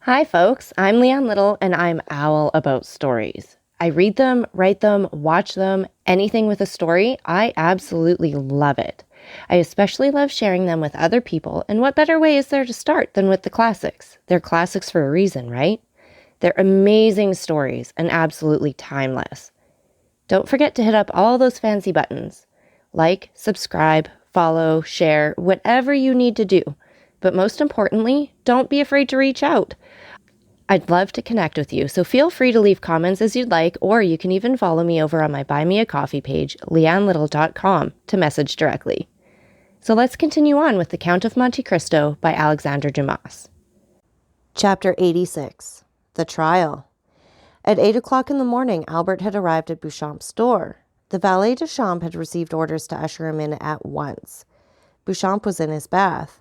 Hi, folks. I'm Leanne Little, and I'm owl about stories. I read them, write them, watch them, anything with a story. I absolutely love it. I especially love sharing them with other people, and what better way is there to start than with the classics? They're classics for a reason, right? They're amazing stories and absolutely timeless. Don't forget to hit up all those fancy buttons. Like, subscribe, follow, share, whatever you need to do. But most importantly, don't be afraid to reach out. I'd love to connect with you, so feel free to leave comments as you'd like, or you can even follow me over on my Buy Me a Coffee page, leannelittle.com, to message directly. So let's continue on with The Count of Monte Cristo by Alexandre Dumas. Chapter 86. The Trial. At 8 o'clock in the morning, Albert had arrived at Beauchamp's door. The valet de chambre had received orders to usher him in at once. Beauchamp was in his bath.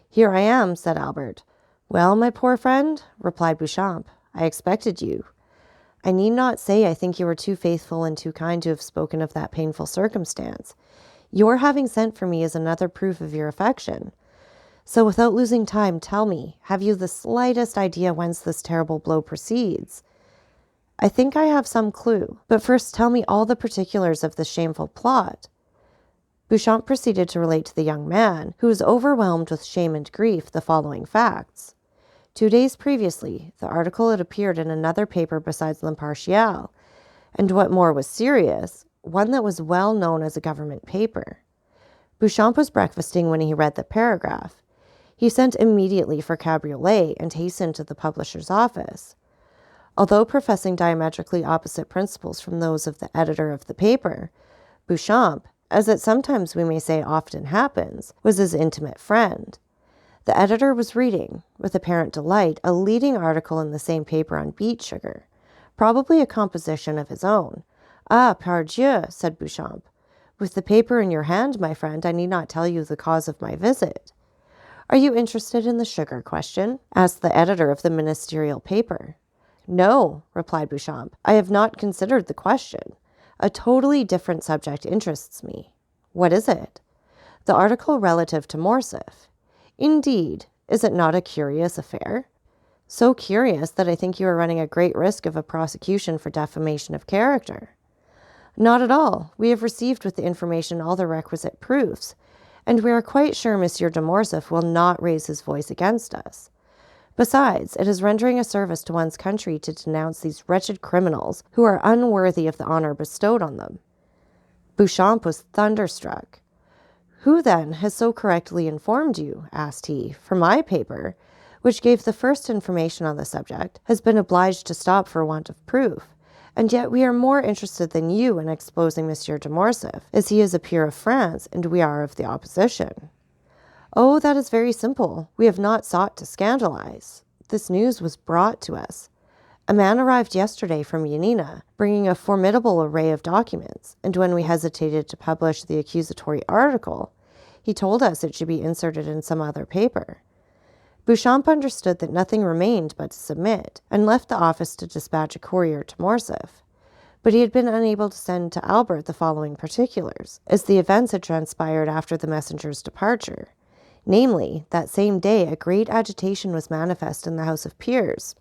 "Here I am," said Albert. "Well, my poor friend," replied Beauchamp, "I expected you. I need not say I think you were too faithful and too kind to have spoken of that painful circumstance. Your having sent for me is another proof of your affection. So without losing time, tell me, have you the slightest idea whence this terrible blow proceeds?" "I think I have some clue, but first tell me all the particulars of this shameful plot." Beauchamp proceeded to relate to the young man, who was overwhelmed with shame and grief, the following facts. 2 days previously, the article had appeared in another paper besides L'Impartial, and what more was serious, one that was well known as a government paper. Beauchamp was breakfasting when he read the paragraph. He sent immediately for cabriolet and hastened to the publisher's office. Although professing diametrically opposite principles from those of the editor of the paper, Beauchamp, as it sometimes we may say often happens, was his intimate friend. The editor was reading, with apparent delight, a leading article in the same paper on beet sugar, probably a composition of his own. "Ah, pardieu," said Beauchamp. "With the paper in your hand, my friend, I need not tell you the cause of my visit." "Are you interested in the sugar question?" asked the editor of the ministerial paper. "No," replied Beauchamp, "I have not considered the question. A totally different subject interests me." "What is it?" "The article relative to Morcerf." "Indeed, is it not a curious affair?" "So curious that I think you are running a great risk of a prosecution for defamation of character." "Not at all. We have received with the information all the requisite proofs, and we are quite sure Monsieur de Morcerf will not raise his voice against us. Besides, it is rendering a service to one's country to denounce these wretched criminals who are unworthy of the honor bestowed on them." Beauchamp was thunderstruck. "Who, then, has so correctly informed you?" asked he. "For my paper, which gave the first information on the subject, has been obliged to stop for want of proof, and yet we are more interested than you in exposing Monsieur de Morcerf, as he is a peer of France, and we are of the opposition." "Oh, that is very simple. We have not sought to scandalize. This news was brought to us. A man arrived yesterday from Yanina, bringing a formidable array of documents, and when we hesitated to publish the accusatory article, he told us it should be inserted in some other paper." Beauchamp understood that nothing remained but to submit, and left the office to dispatch a courier to Morcerf. But he had been unable to send to Albert the following particulars, as the events had transpired after the messenger's departure. Namely, that same day a great agitation was manifest in the House of Peers.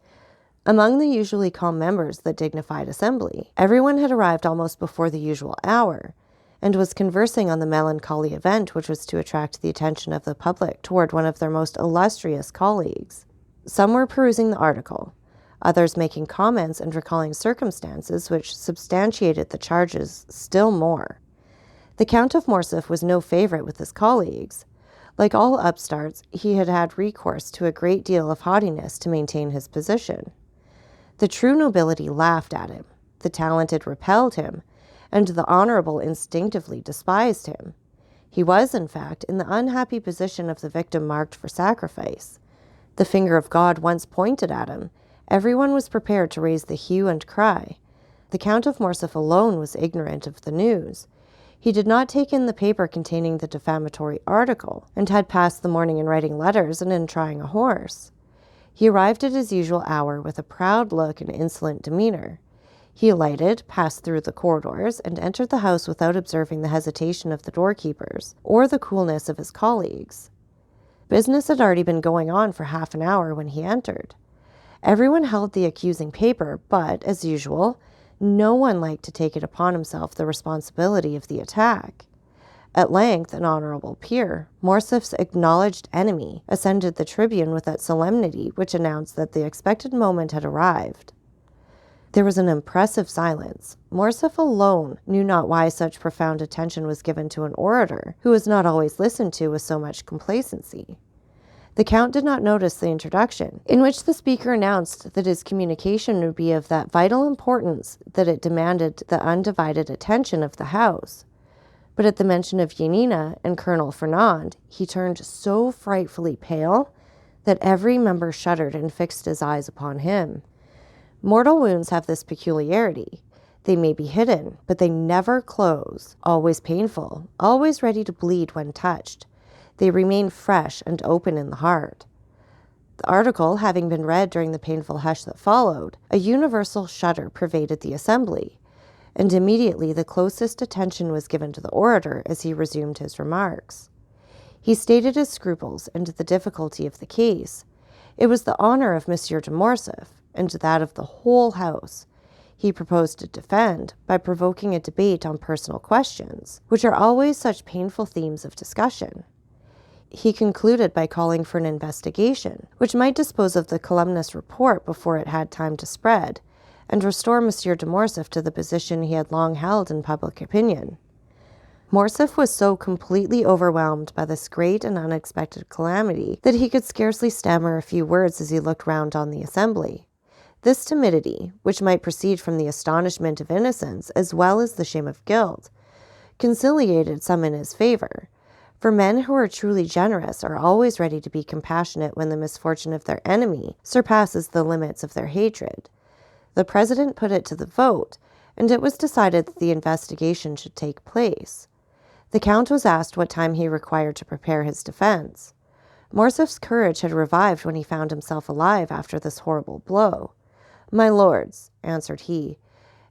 Among the usually calm members of the dignified assembly, everyone had arrived almost before the usual hour, and was conversing on the melancholy event which was to attract the attention of the public toward one of their most illustrious colleagues. Some were perusing the article, others making comments and recalling circumstances which substantiated the charges still more. The Count of Morcerf was no favorite with his colleagues. Like all upstarts, he had had recourse to a great deal of haughtiness to maintain his position. The true nobility laughed at him, the talented repelled him, and the honorable instinctively despised him. He was, in fact, in the unhappy position of the victim marked for sacrifice. The finger of God once pointed at him, everyone was prepared to raise the hue and cry. The Count of Morcerf alone was ignorant of the news. He did not take in the paper containing the defamatory article, and had passed the morning in writing letters and in trying a horse. He arrived at his usual hour with a proud look and insolent demeanor. He alighted, passed through the corridors, and entered the house without observing the hesitation of the doorkeepers, or the coolness of his colleagues. Business had already been going on for half an hour when he entered. Everyone held the accusing paper, but, as usual, no one liked to take it upon himself the responsibility of the attack. At length, an honorable peer, Morcerf's acknowledged enemy, ascended the tribune with that solemnity which announced that the expected moment had arrived. There was an impressive silence. Morcerf alone knew not why such profound attention was given to an orator who was not always listened to with so much complacency. The Count did not notice the introduction, in which the speaker announced that his communication would be of that vital importance that it demanded the undivided attention of the House. But at the mention of Yanina and Colonel Fernand, he turned so frightfully pale that every member shuddered and fixed his eyes upon him. Mortal wounds have this peculiarity. They may be hidden, but they never close, always painful, always ready to bleed when touched. They remain fresh and open in the heart. The article having been read during the painful hush that followed, a universal shudder pervaded the assembly, and immediately the closest attention was given to the orator as he resumed his remarks. He stated his scruples and the difficulty of the case. It was the honor of Monsieur de Morcerf, and that of the whole House. He proposed to defend by provoking a debate on personal questions, which are always such painful themes of discussion. He concluded by calling for an investigation, which might dispose of the calumnious report before it had time to spread, and restore Monsieur de Morcerf to the position he had long held in public opinion. Morcerf was so completely overwhelmed by this great and unexpected calamity that he could scarcely stammer a few words as he looked round on the assembly. This timidity, which might proceed from the astonishment of innocence as well as the shame of guilt, conciliated some in his favor, for men who are truly generous are always ready to be compassionate when the misfortune of their enemy surpasses the limits of their hatred. The president put it to the vote, and it was decided that the investigation should take place. The Count was asked what time he required to prepare his defense. Morcerf's courage had revived when he found himself alive after this horrible blow. "My lords," answered he,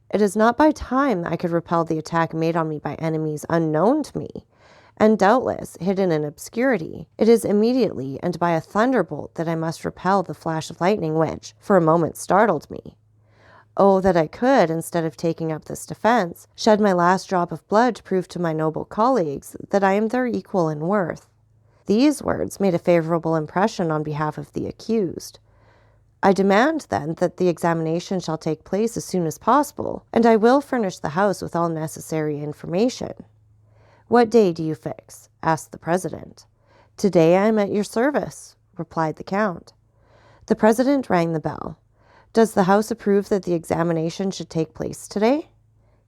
"it is not by time I could repel the attack made on me by enemies unknown to me, and doubtless hidden in obscurity. It is immediately and by a thunderbolt that I must repel the flash of lightning which, for a moment, startled me. Oh, that I could, instead of taking up this defense, shed my last drop of blood to prove to my noble colleagues that I am their equal in worth." These words made a favorable impression on behalf of the accused. "I demand, then, that the examination shall take place as soon as possible, and I will furnish the House with all necessary information." "What day do you fix?" asked the president. "Today I am at your service," replied the Count. The president rang the bell. "Does the House approve that the examination should take place today?"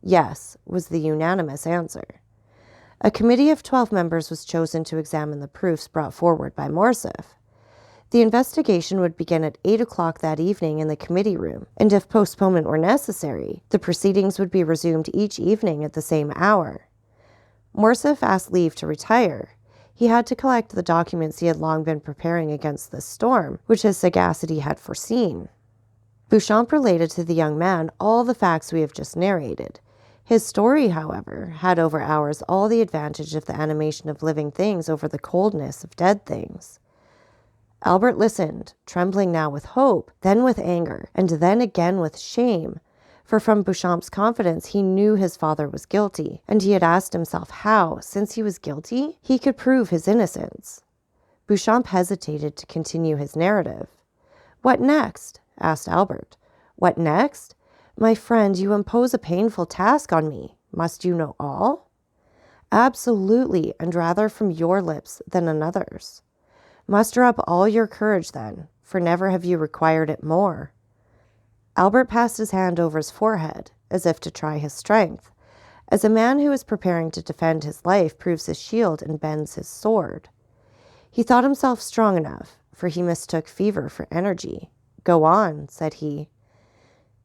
"Yes," was the unanimous answer. A committee of 12 members was chosen to examine the proofs brought forward by Morcerf. The investigation would begin at 8 o'clock that evening in the committee room, and if postponement were necessary, the proceedings would be resumed each evening at the same hour. Morcerf asked leave to retire. He had to collect the documents he had long been preparing against this storm, which his sagacity had foreseen. Beauchamp related to the young man all the facts we have just narrated. His story, however, had over ours all the advantage of the animation of living things over the coldness of dead things. Albert listened, trembling now with hope, then with anger, and then again with shame, for from Beauchamp's confidence he knew his father was guilty, and he had asked himself how, since he was guilty, he could prove his innocence. Beauchamp hesitated to continue his narrative. "What next?" asked Albert. "What next? My friend, you impose a painful task on me. Must you know all?" "Absolutely, and rather from your lips than another's." "Muster up all your courage, then, for never have you required it more." Albert passed his hand over his forehead, as if to try his strength, as a man who is preparing to defend his life proves his shield and bends his sword. He thought himself strong enough, for he mistook fever for energy. "Go on," said he.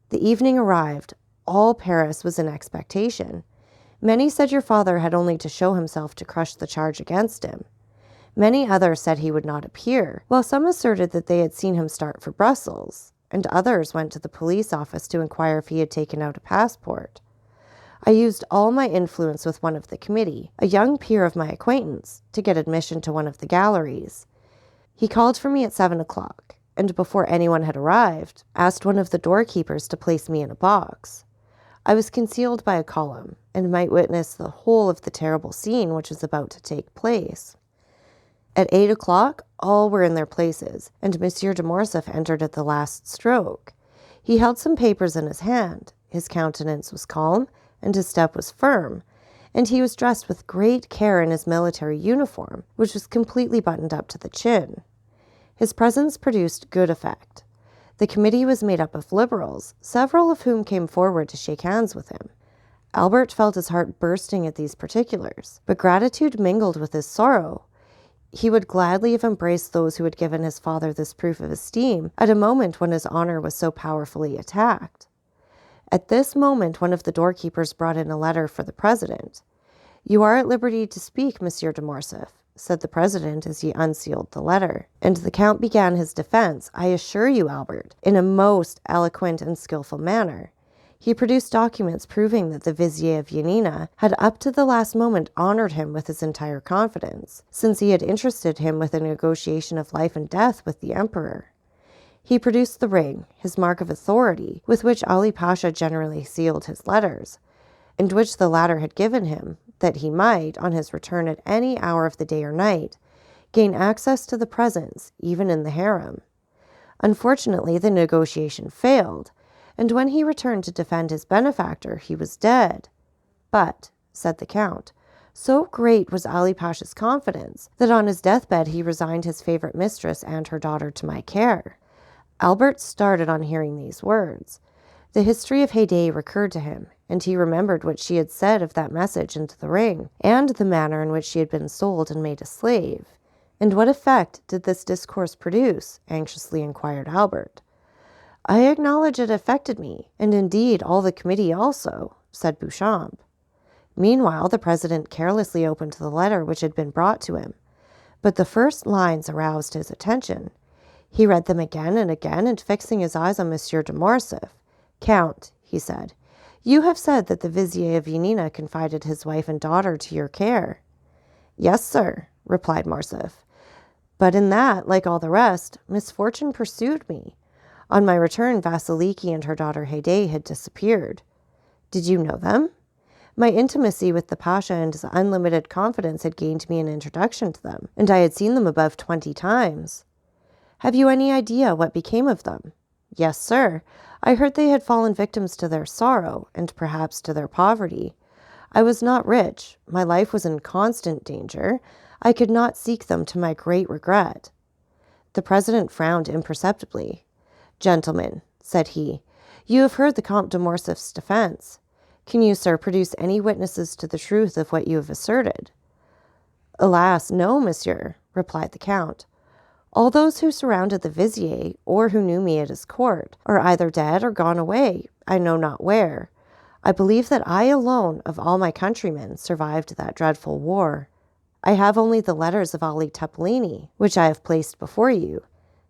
The evening arrived. All Paris was in expectation. Many said your father had only to show himself to crush the charge against him. Many others said he would not appear, while some asserted that they had seen him start for Brussels, and others went to the police office to inquire if he had taken out a passport. I used all my influence with one of the committee, a young peer of my acquaintance, to get admission to one of the galleries. He called for me at 7 o'clock. and before anyone had arrived, asked one of the doorkeepers to place me in a box. I was concealed by a column and might witness the whole of the terrible scene which was about to take place. At 8 o'clock, all were in their places, and Monsieur de Morcerf entered at the last stroke. He held some papers in his hand. His countenance was calm, and his step was firm, and he was dressed with great care in his military uniform, which was completely buttoned up to the chin. His presence produced good effect. The committee was made up of liberals, several of whom came forward to shake hands with him. Albert felt his heart bursting at these particulars, but gratitude mingled with his sorrow. He would gladly have embraced those who had given his father this proof of esteem at a moment when his honor was so powerfully attacked. At this moment, one of the doorkeepers brought in a letter for the president. "You are at liberty to speak, Monsieur de Morcerf," said the president as he unsealed the letter. And the count began his defense, I assure you, Albert, in a most eloquent and skillful manner. He produced documents proving that the Vizier of Yanina had up to the last moment honored him with his entire confidence, since he had interested him with a negotiation of life and death with the emperor. He produced the ring, his mark of authority, with which Ali Pasha generally sealed his letters, and which the latter had given him, that he might, on his return at any hour of the day or night, gain access to the presence, even in the harem. Unfortunately, the negotiation failed, and when he returned to defend his benefactor, he was dead. But, said the count, so great was Ali Pasha's confidence that on his deathbed he resigned his favorite mistress and her daughter to my care. Albert started on hearing these words. The history of Haydée recurred to him, and he remembered what she had said of that message into the ring, and the manner in which she had been sold and made a slave. And what effect did this discourse produce? Anxiously inquired Albert. I acknowledge it affected me, and indeed all the committee also, said Beauchamp. Meanwhile, the president carelessly opened the letter which had been brought to him, but the first lines aroused his attention. He read them again, and fixing his eyes on Monsieur de Morcerf, "Count," he said, "you have said that the Vizier of Yanina confided his wife and daughter to your care." "Yes, sir," replied Morcerf, "but in that, like all the rest, misfortune pursued me. On my return, Vasiliki and her daughter Haydée had disappeared." "Did you know them?" "My intimacy with the Pasha and his unlimited confidence had gained me an introduction to them, and I had seen them above 20 times. "Have you any idea what became of them?" "Yes, sir. I heard they had fallen victims to their sorrow, and perhaps to their poverty. I was not rich. My life was in constant danger. I could not seek them, to my great regret." The president frowned imperceptibly. "Gentlemen," said he, "you have heard the Count de Morcerf's defense. Can you, sir, produce any witnesses to the truth of what you have asserted?" "Alas, no, monsieur," replied the count. "All those who surrounded the Vizier, or who knew me at his court, are either dead or gone away, I know not where. I believe that I alone, of all my countrymen, survived that dreadful war. I have only the letters of Ali Tepelini, which I have placed before you,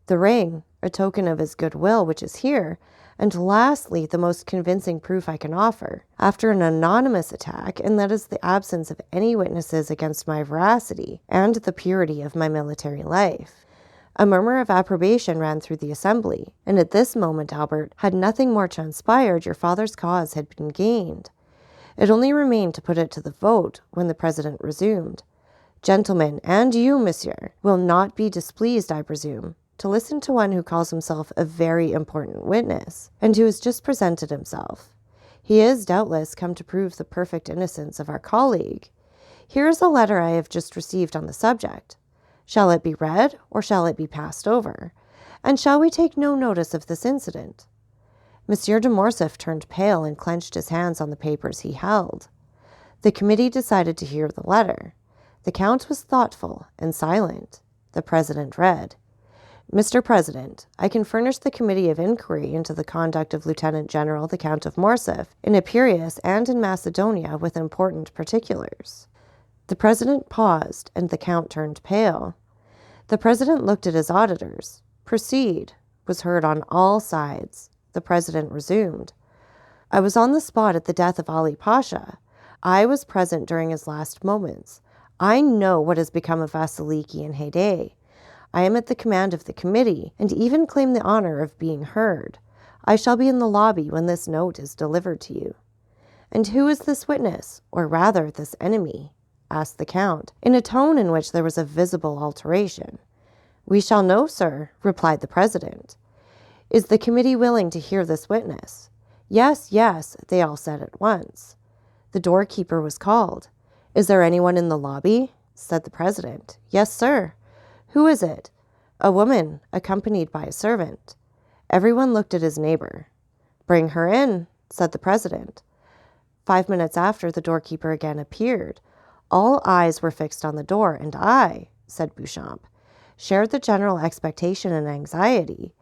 the ring, a token of his goodwill, which is here, and lastly, the most convincing proof I can offer, after an anonymous attack, and that is the absence of any witnesses against my veracity and the purity of my military life." A murmur of approbation ran through the assembly, and at this moment, Albert, had nothing more transpired, your father's cause had been gained. It only remained to put it to the vote, when the president resumed. "Gentlemen, and you, monsieur, will not be displeased, I presume, to listen to one who calls himself a very important witness, and who has just presented himself. He is, doubtless, come to prove the perfect innocence of our colleague. Here is a letter I have just received on the subject. Shall it be read, or shall it be passed over? And shall we take no notice of this incident?" Monsieur de Morcerf turned pale and clenched his hands on the papers he held. The committee decided to hear the letter. The count was thoughtful and silent. The president read, "Mr. President, I can furnish the committee of inquiry into the conduct of Lieutenant General the Count of Morcerf in Epirus and in Macedonia with important particulars." The president paused, and the count turned pale. The president looked at his auditors. "Proceed," was heard on all sides. The president resumed, "I was on the spot at the death of Ali Pasha. I was present during his last moments. I know what has become of Vasiliki and Haydée. I am at the command of the committee, and even claim the honor of being heard. I shall be in the lobby when this note is delivered to you." "And who is this witness, or rather this enemy?" asked the Count, in a tone in which there was a visible alteration. "We shall know, sir," replied the president. "Is the committee willing to hear this witness?" "Yes, yes," they all said at once. The doorkeeper was called. "Is there anyone in the lobby?" said the president. "Yes, sir." "Who is it?" "A woman, accompanied by a servant." Everyone looked at his neighbor. "Bring her in," said the president. 5 minutes after, the doorkeeper again appeared. All eyes were fixed on the door, and I, said Beauchamp, shared the general expectation and anxiety.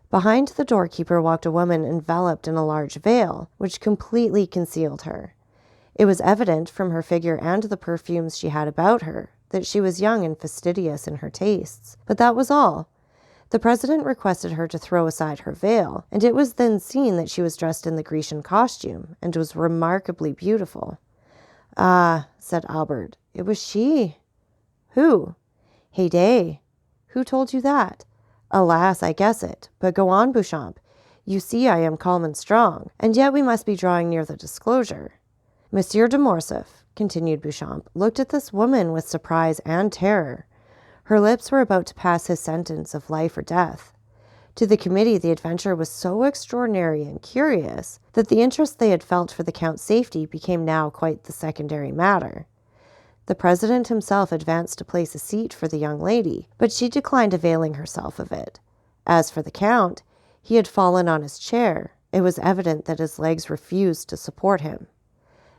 Behind the doorkeeper walked a woman enveloped in a large veil, which completely concealed her. It was evident from her figure and the perfumes she had about her that she was young and fastidious in her tastes, but that was all. The president requested her to throw aside her veil, and it was then seen that she was dressed in the Grecian costume and was remarkably beautiful. "Ah," said Albert, "it was she." "Who?" "Haydée." "Who told you that?" "Alas, I guess it. But go on, Beauchamp. You see I am calm and strong, and yet we must be drawing near the disclosure." "Monsieur de Morcerf," continued Beauchamp, looked at this woman with surprise and terror. Her lips were about to pass his sentence of life or death. To the committee, the adventure was so extraordinary and curious that the interest they had felt for the Count's safety became now quite the secondary matter. The president himself advanced to place a seat for the young lady, but she declined availing herself of it. As for the Count, he had fallen on his chair. It was evident that his legs refused to support him.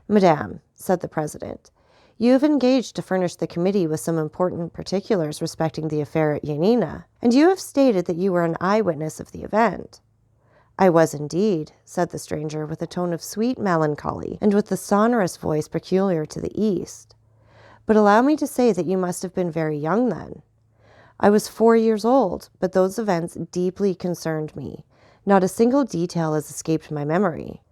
"Madame," said the president, "you have engaged to furnish the committee with some important particulars respecting the affair at Yanina, and you have stated that you were an eyewitness of the event." "I was indeed," said the stranger with a tone of sweet melancholy and with the sonorous voice peculiar to the East. "But allow me to say that you must have been very young then." "I was 4 years old, but those events deeply concerned me. Not a single detail has escaped my memory."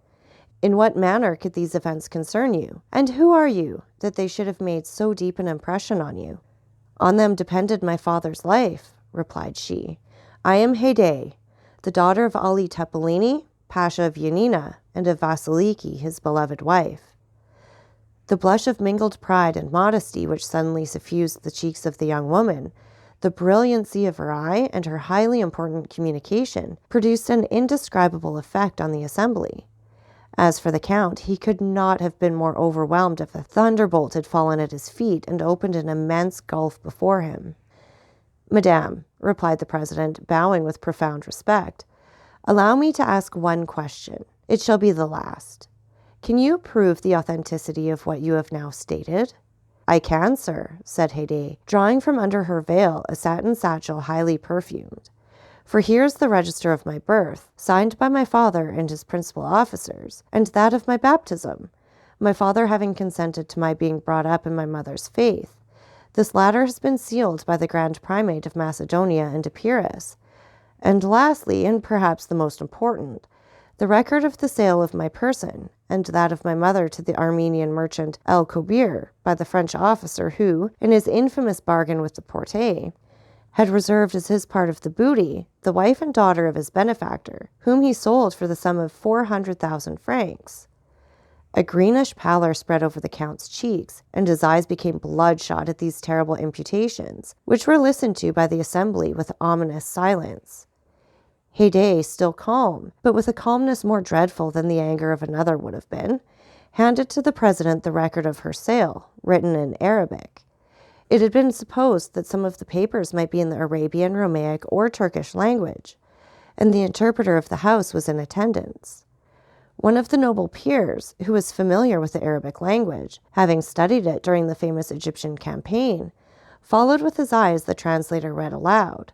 "In what manner could these events concern you? And who are you, that they should have made so deep an impression on you?" "On them depended my father's life," replied she. "I am Haydée, the daughter of Ali Tepelini, Pasha of Yanina, and of Vasiliki, his beloved wife." The blush of mingled pride and modesty which suddenly suffused the cheeks of the young woman, the brilliancy of her eye, and her highly important communication produced an indescribable effect on the assembly. As for the Count, he could not have been more overwhelmed if a thunderbolt had fallen at his feet and opened an immense gulf before him. "Madame," replied the president, bowing with profound respect, "allow me to ask one question. It shall be the last. Can you prove the authenticity of what you have now stated?" "I can, sir," said Haydée, drawing from under her veil a satin satchel highly perfumed. "For here is the register of my birth, signed by my father and his principal officers, and that of my baptism, my father having consented to my being brought up in my mother's faith. This latter has been sealed by the Grand Primate of Macedonia and Epirus. And lastly, and perhaps the most important, the record of the sale of my person, and that of my mother to the Armenian merchant El Kobir by the French officer who, in his infamous bargain with the Porte, had reserved as his part of the booty the wife and daughter of his benefactor, whom he sold for the sum of 400,000 francs. A greenish pallor spread over the Count's cheeks, and his eyes became bloodshot at these terrible imputations, which were listened to by the assembly with ominous silence. Haydée, still calm, but with a calmness more dreadful than the anger of another would have been, handed to the president the record of her sale, written in Arabic. It had been supposed that some of the papers might be in the Arabian, Romaic, or Turkish language, and the interpreter of the house was in attendance. One of the noble peers, who was familiar with the Arabic language, having studied it during the famous Egyptian campaign, followed with his eye as the translator read aloud.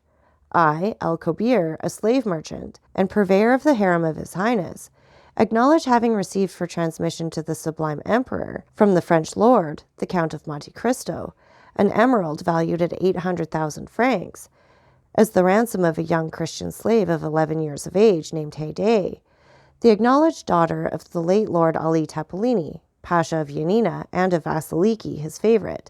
"I, El Kobir, a slave merchant, and purveyor of the harem of His Highness, acknowledge having received for transmission to the Sublime Emperor, from the French lord, the Count of Monte Cristo, an emerald valued at 800,000 francs, as the ransom of a young Christian slave of 11 years of age named Haydée, the acknowledged daughter of the late Lord Ali Tepelini, Pasha of Yanina, and of Vasiliki, his favorite,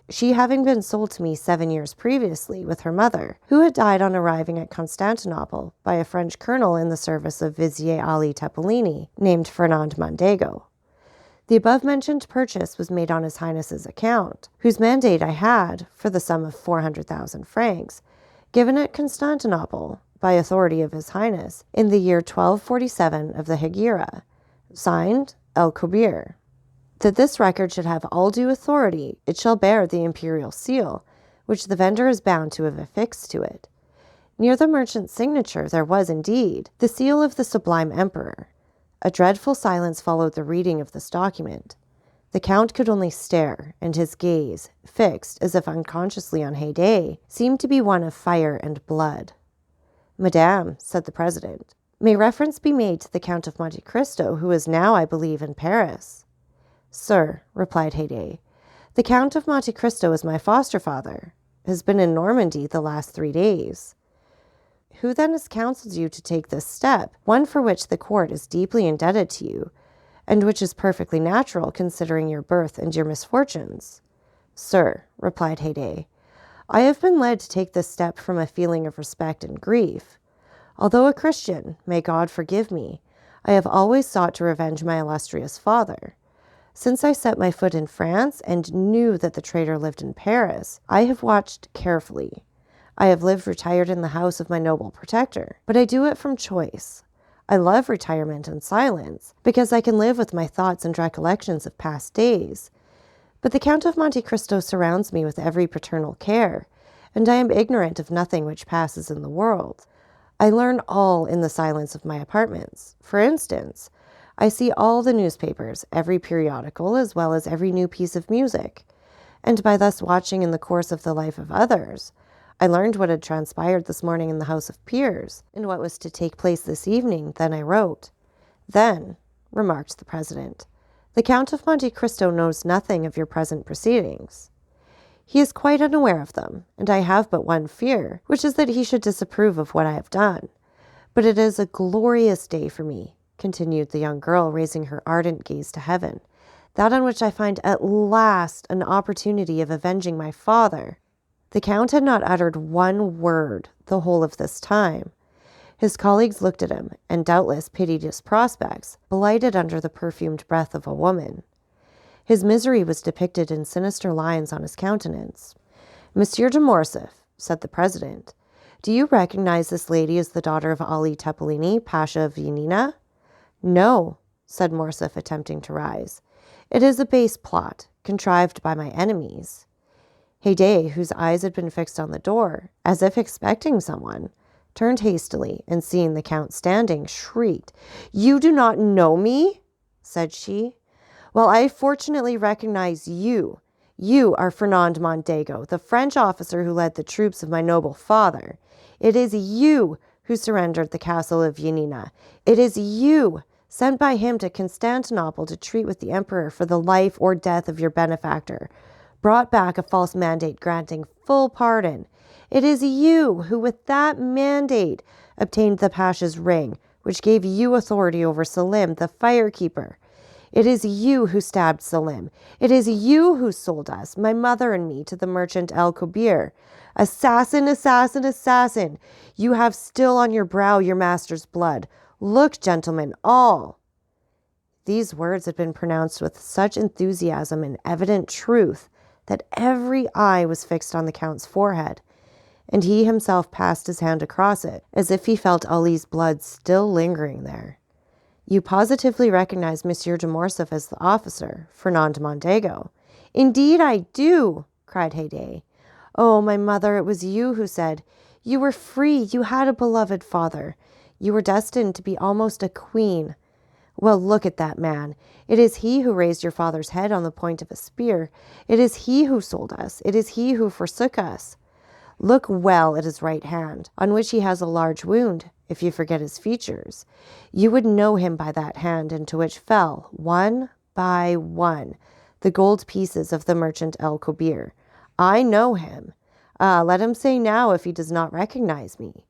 she having been sold to me 7 years previously with her mother, who had died on arriving at Constantinople by a French colonel in the service of Vizier Ali Tepelini, named Fernand Mondego. The above-mentioned purchase was made on His Highness's account, whose mandate I had, for the sum of 400,000 francs, given at Constantinople, by authority of His Highness, in the year 1247 of the Hegira, signed El Kobir. That this record should have all due authority, it shall bear the imperial seal, which the vendor is bound to have affixed to it. Near the merchant's signature there was, indeed, the seal of the Sublime Emperor. A dreadful silence followed the reading of this document. The Count could only stare, and his gaze, fixed as if unconsciously on Haydée, seemed to be one of fire and blood. "Madame," said the president, "may reference be made to the Count of Monte Cristo, who is now, I believe, in Paris?" "Sir," replied Haydée, "the Count of Monte Cristo is my foster-father, has been in Normandy the last 3 days." "Who then has counseled you to take this step, one for which the court is deeply indebted to you, and which is perfectly natural considering your birth and your misfortunes?" "Sir," replied Haydée, "I have been led to take this step from a feeling of respect and grief. Although a Christian, may God forgive me, I have always sought to revenge my illustrious father. Since I set my foot in France and knew that the traitor lived in Paris, I have watched carefully. I have lived retired in the house of my noble protector, but I do it from choice. I love retirement and silence, because I can live with my thoughts and recollections of past days. But the Count of Monte Cristo surrounds me with every paternal care, and I am ignorant of nothing which passes in the world. I learn all in the silence of my apartments. For instance, I see all the newspapers, every periodical, as well as every new piece of music, and by thus watching in the course of the life of others, I learned what had transpired this morning in the House of Peers, and what was to take place this evening. Then I wrote. Then, remarked the president, the Count of Monte Cristo knows nothing of your present proceedings. He is quite unaware of them, and I have but one fear, which is that he should disapprove of what I have done. But it is a glorious day for me, continued the young girl, raising her ardent gaze to heaven, that on which I find at last an opportunity of avenging my father. The Count had not uttered one word the whole of this time. His colleagues looked at him, and doubtless pitied his prospects, blighted under the perfumed breath of a woman. His misery was depicted in sinister lines on his countenance. "Monsieur de Morcerf," said the president, "do you recognize this lady as the daughter of Ali Tepelini, Pasha of Yanina?" "No," said Morcerf, attempting to rise. "It is a base plot, contrived by my enemies." Haydée, whose eyes had been fixed on the door, as if expecting someone, turned hastily, and seeing the Count standing, shrieked. "You do not know me?" said she. "Well, I fortunately recognize you. You are Fernand Mondego, the French officer who led the troops of my noble father. It is you who surrendered the castle of Yanina. It is you, sent by him to Constantinople to treat with the emperor for the life or death of your benefactor, brought back a false mandate granting full pardon. It is you who, with that mandate, obtained the Pasha's ring, which gave you authority over Selim, the firekeeper. It is you who stabbed Selim. It is you who sold us, my mother and me, to the merchant El Kobir. Assassin, assassin, assassin! You have still on your brow your master's blood. Look, gentlemen, all." These words had been pronounced with such enthusiasm and evident truth that every eye was fixed on the Count's forehead, and he himself passed his hand across it, as if he felt Ali's blood still lingering there. "You positively recognize Monsieur de Morcerf as the officer, Fernand Mondego?" "Indeed I do," cried Haydée. "Oh, my mother, it was you who said, 'You were free, you had a beloved father. You were destined to be almost a queen.' Well, look at that man. It is he who raised your father's head on the point of a spear. It is he who sold us. It is he who forsook us. Look well at his right hand, on which he has a large wound, if you forget his features. You would know him by that hand, into which fell, one by one, the gold pieces of the merchant El Kobir. I know him. Let him say now if he does not recognize me."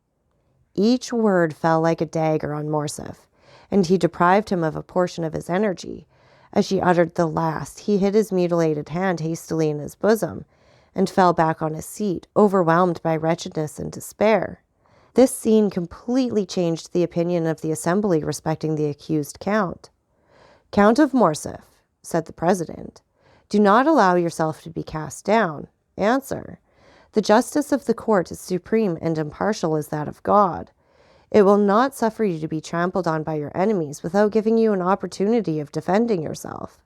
Each word fell like a dagger on Morcerf, and he deprived him of a portion of his energy. As she uttered the last, he hid his mutilated hand hastily in his bosom, and fell back on his seat, overwhelmed by wretchedness and despair. This scene completely changed the opinion of the assembly respecting the accused count. "Count of Morcerf," said the president, "do not allow yourself to be cast down. Answer. The justice of the court is supreme and impartial as that of God. It will not suffer you to be trampled on by your enemies without giving you an opportunity of defending yourself.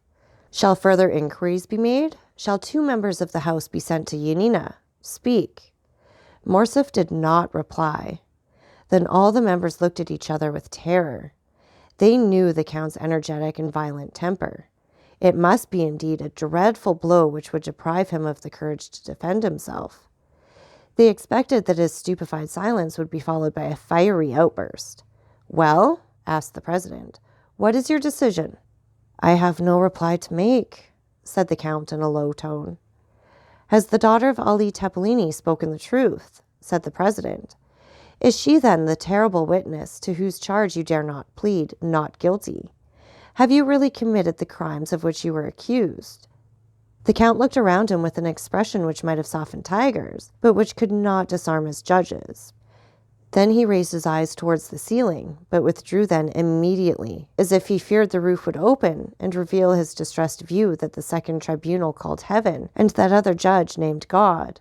Shall further inquiries be made? Shall 2 members of the House be sent to Yanina? Speak." Morcerf did not reply. Then all the members looked at each other with terror. They knew the count's energetic and violent temper. It must be indeed a dreadful blow which would deprive him of the courage to defend himself. They expected that his stupefied silence would be followed by a fiery outburst. "Well," asked the president, "what is your decision?" "I have no reply to make," said the count in a low tone. "Has the daughter of Ali Tepelini spoken the truth?" said the president. "Is she then the terrible witness to whose charge you dare not plead not guilty? Have you really committed the crimes of which you were accused?" The count looked around him with an expression which might have softened tigers, but which could not disarm his judges. Then he raised his eyes towards the ceiling, but withdrew them immediately, as if he feared the roof would open and reveal his distressed view that the second tribunal called heaven, and that other judge named God.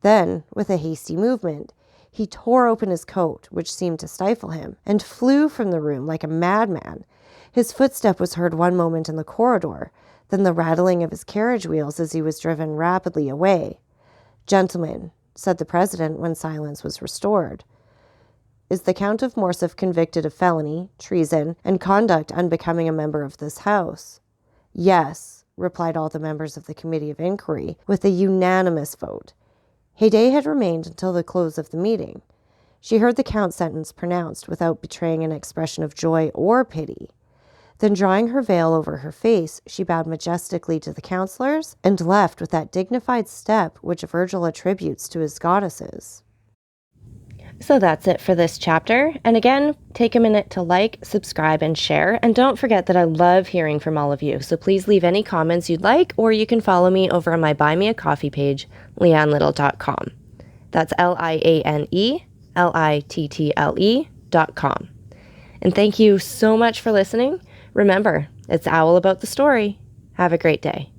Then, with a hasty movement, he tore open his coat, which seemed to stifle him, and flew from the room like a madman. His footstep was heard one moment in the corridor, then the rattling of his carriage wheels as he was driven rapidly away. "Gentlemen," said the president when silence was restored, "is the Count of Morcerf convicted of felony, treason, and conduct unbecoming a member of this house?" "Yes," replied all the members of the committee of inquiry, with a unanimous vote. Haydée had remained until the close of the meeting. She heard the count's sentence pronounced without betraying an expression of joy or pity. Then, drawing her veil over her face, she bowed majestically to the counselors and left with that dignified step which Virgil attributes to his goddesses. So that's it for this chapter. And again, take a minute to like, subscribe, and share. And don't forget that I love hearing from all of you. So please leave any comments you'd like, or you can follow me over on my Buy Me a Coffee page, leannelittle.com. That's LIANELITTLE.com. And thank you so much for listening. Remember, it's Owl about the story. Have a great day.